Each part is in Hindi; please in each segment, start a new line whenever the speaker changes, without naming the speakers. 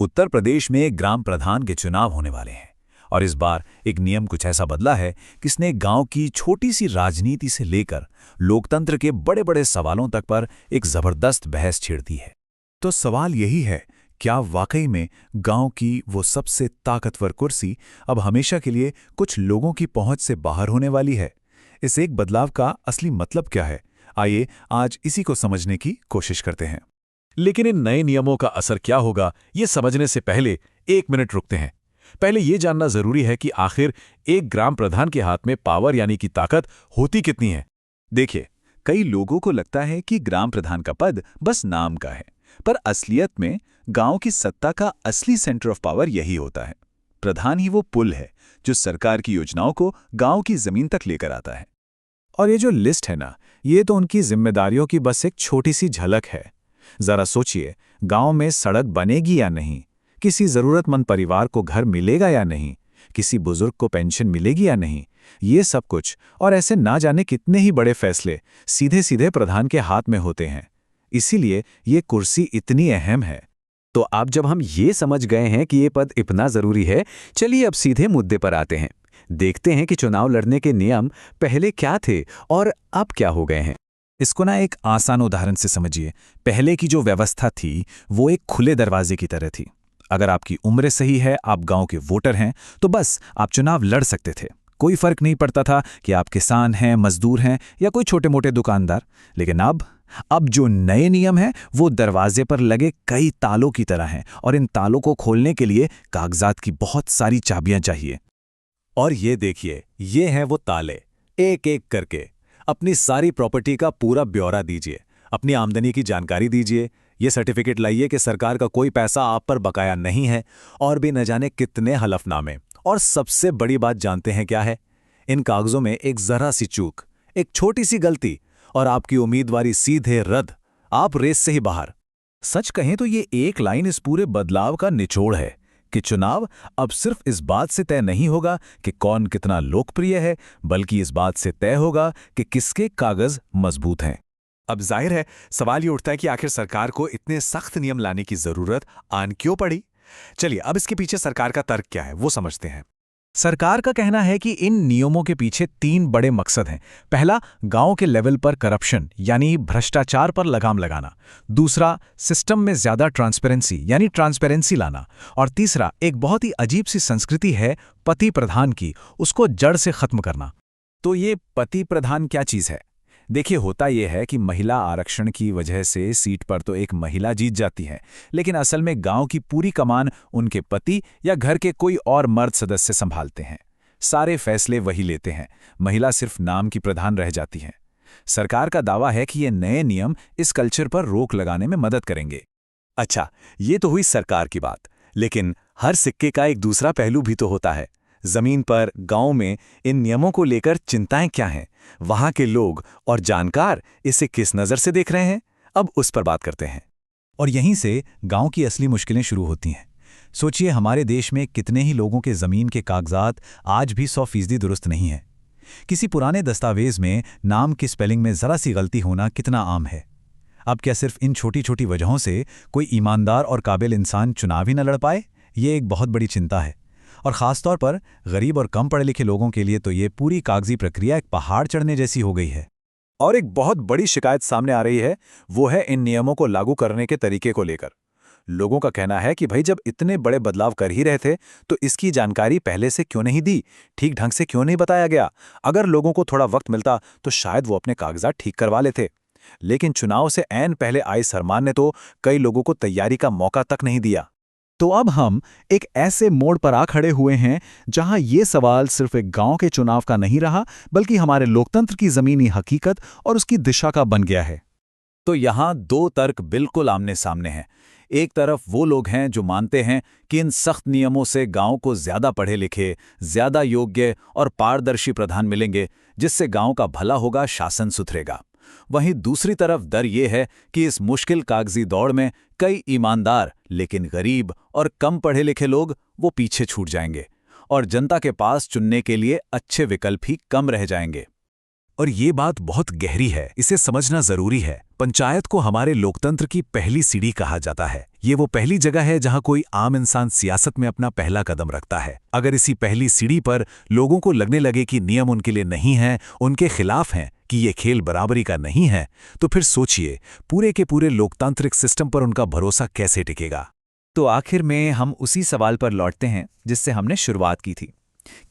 उत्तर प्रदेश में ग्राम प्रधान के चुनाव होने वाले हैं और इस बार एक नियम कुछ ऐसा बदला है कि इसने गांव की छोटी सी राजनीति से लेकर लोकतंत्र के बड़े बड़े सवालों तक पर एक जबरदस्त बहस छेड़ दी है। तो सवाल यही है, क्या वाकई में गांव की वो सबसे ताकतवर कुर्सी अब हमेशा के लिए कुछ लोगों की पहुंच से बाहर होने वाली है? इस एक बदलाव का असली मतलब क्या है? आइए आज इसी को समझने की कोशिश करते हैं।
लेकिन इन नए नियमों का असर क्या होगा, ये समझने से पहले 1 मिनट रुकते हैं। पहले ये जानना जरूरी है कि आखिर एक ग्राम प्रधान के हाथ में पावर यानी कि ताकत होती कितनी है।
देखिए, कई लोगों को लगता है कि ग्राम प्रधान का पद बस नाम का है, पर असलियत में गांव की सत्ता का असली सेंटर ऑफ पावर यही होता है। प्रधान ही वो पुल है जो सरकार की योजनाओं को गांव की जमीन तक लेकर आता है।
और ये जो लिस्ट है ना, ये तो उनकी जिम्मेदारियों की बस एक छोटी सी झलक है। जरा सोचिए, गांव में सड़क बनेगी या नहीं, किसी जरूरतमंद परिवार को घर मिलेगा या नहीं, किसी बुजुर्ग को पेंशन मिलेगी या नहीं, ये सब कुछ और ऐसे ना जाने कितने ही बड़े फैसले सीधे सीधे प्रधान के हाथ में होते हैं। इसीलिए ये कुर्सी इतनी अहम है।
तो अब जब हम ये समझ गए हैं कि ये पद इतना जरूरी है, चलिए अब सीधे मुद्दे पर आते हैं। देखते हैं कि चुनाव लड़ने के नियम पहले क्या थे और अब क्या हो गए हैं।
इसको ना एक आसान उदाहरण से समझिए। पहले की जो व्यवस्था थी वो एक खुले दरवाजे की तरह थी। अगर आपकी उम्र सही है, आप गांव के वोटर हैं, तो बस आप चुनाव लड़ सकते थे। कोई फर्क नहीं पड़ता था कि आप किसान हैं, मजदूर हैं या कोई छोटे मोटे दुकानदार। लेकिन अब जो नए नियम हैं वो दरवाजे पर लगे कई तालों की तरह हैं और इन तालों को खोलने के लिए कागजात की बहुत सारी चाबियां चाहिए।
और ये देखिए, ये हैं वो ताले। एक एक करके अपनी सारी प्रॉपर्टी का पूरा ब्यौरा दीजिए, अपनी आमदनी की जानकारी दीजिए, ये सर्टिफिकेट लाइए कि सरकार का कोई पैसा आप पर बकाया नहीं है, और भी न जाने कितने हलफनामे। और सबसे बड़ी बात जानते हैं क्या है? इन कागजों में एक जरा सी चूक, एक छोटी सी गलती और आपकी उम्मीदवारी सीधे रद्द, आप रेस से ही बाहर।
सच कहें तो ये एक लाइन इस पूरे बदलाव का निचोड़ है कि चुनाव अब सिर्फ इस बात से तय नहीं होगा कि कौन कितना लोकप्रिय है, बल्कि इस बात से तय होगा कि किसके कागज मजबूत हैं।
अब जाहिर है, सवाल ये उठता है कि आखिर सरकार को इतने सख्त नियम लाने की जरूरत आन क्यों पड़ी। चलिए अब इसके पीछे सरकार का तर्क क्या है वो समझते हैं।
सरकार का कहना है कि इन नियमों के पीछे 3 बड़े मकसद हैं। पहला, गांव के लेवल पर करप्शन यानी भ्रष्टाचार पर लगाम लगाना। दूसरा, सिस्टम में ज्यादा ट्रांसपेरेंसी यानी ट्रांसपेरेंसी लाना। और तीसरा, एक बहुत ही अजीब सी संस्कृति है पति प्रधान की, उसको जड़ से खत्म करना।
तो ये पति प्रधान क्या चीज है? देखिए, होता यह है कि महिला आरक्षण की वजह से सीट पर तो एक महिला जीत जाती है, लेकिन असल में गांव की पूरी कमान उनके पति या घर के कोई और मर्द सदस्य संभालते हैं। सारे फैसले वही लेते हैं, महिला सिर्फ नाम की प्रधान रह जाती है। सरकार का दावा है कि ये नए नियम इस कल्चर पर रोक लगाने में मदद करेंगे।
अच्छा, ये तो हुई सरकार की बात, लेकिन हर सिक्के का एक दूसरा पहलू भी तो होता है। जमीन पर, गांव में इन नियमों को लेकर चिंताएं क्या हैं? वहां के लोग और जानकार इसे किस नजर से देख रहे हैं? अब उस पर बात करते हैं।
और यहीं से गांव की असली मुश्किलें शुरू होती हैं। सोचिए, हमारे देश में कितने ही लोगों के जमीन के कागजात आज भी 100% दुरुस्त नहीं है। किसी पुराने दस्तावेज में नाम की स्पेलिंग में जरा सी गलती होना कितना आम है। अब क्या सिर्फ इन छोटी छोटी वजहों से कोई ईमानदार और काबिल इंसान चुनाव ही न लड़ पाए? ये एक बहुत बड़ी चिंता है। और ख़ासतौर पर गरीब और कम पढ़े लिखे लोगों के लिए तो ये पूरी कागजी प्रक्रिया एक पहाड़ चढ़ने जैसी हो गई है।
और एक बहुत बड़ी शिकायत सामने आ रही है, वो है इन नियमों को लागू करने के तरीके को लेकर। लोगों का कहना है कि भाई, जब इतने बड़े बदलाव कर ही रहे थे तो इसकी जानकारी पहले से क्यों नहीं दी, ठीक ढंग से क्यों नहीं बताया गया? अगर लोगों को थोड़ा वक्त मिलता तो शायद वो अपने कागजात ठीक करवा लेते। लेकिन चुनाव से ऐन पहले आई सरमान ने तो कई लोगों को तैयारी का मौका तक नहीं दिया।
तो अब हम एक ऐसे मोड़ पर आ खड़े हुए हैं जहां ये सवाल सिर्फ एक गांव के चुनाव का नहीं रहा, बल्कि हमारे लोकतंत्र की जमीनी हकीकत और उसकी दिशा का बन गया है।
तो यहाँ 2 तर्क बिल्कुल आमने सामने हैं। एक तरफ वो लोग हैं जो मानते हैं कि इन सख्त नियमों से गांव को ज्यादा पढ़े लिखे, ज्यादा योग्य और पारदर्शी प्रधान मिलेंगे, जिससे गांव का भला होगा, शासन सुधरेगा। वहीं दूसरी तरफ डर ये है कि इस मुश्किल कागजी दौड़ में कई ईमानदार लेकिन गरीब और कम पढ़े लिखे लोग वो पीछे छूट जाएंगे और जनता के पास चुनने के लिए अच्छे विकल्प ही कम रह जाएंगे। और ये बात बहुत गहरी है, इसे समझना जरूरी है। पंचायत को हमारे लोकतंत्र की पहली सीढ़ी कहा जाता है। ये वो पहली जगह है जहां कोई आम इंसान सियासत में अपना पहला कदम रखता है। अगर इसी पहली सीढ़ी पर लोगों को लगने लगे कि नियम उनके लिए नहीं हैं, उनके खिलाफ हैं, कि ये खेल बराबरी का नहीं है, तो फिर सोचिए पूरे के पूरे लोकतांत्रिक सिस्टम पर उनका भरोसा कैसे टिकेगा।
तो आखिर में हम उसी सवाल पर लौटते हैं जिससे हमने शुरुआत की थी।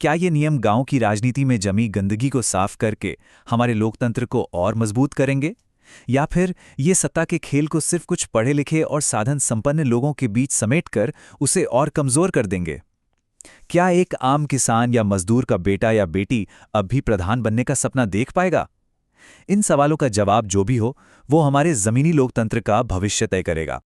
क्या ये नियम गांव की राजनीति में जमी गंदगी को साफ करके हमारे लोकतंत्र को और मजबूत करेंगे, या फिर ये सत्ता के खेल को सिर्फ कुछ पढ़े लिखे और साधन संपन्न लोगों के बीच समेटकर उसे और कमजोर कर देंगे? क्या एक आम किसान या मजदूर का बेटा या बेटी अब भी प्रधान बनने का सपना देख पाएगा? इन सवालों का जवाब जो भी हो, वो हमारे जमीनी लोकतंत्र का भविष्य तय करेगा।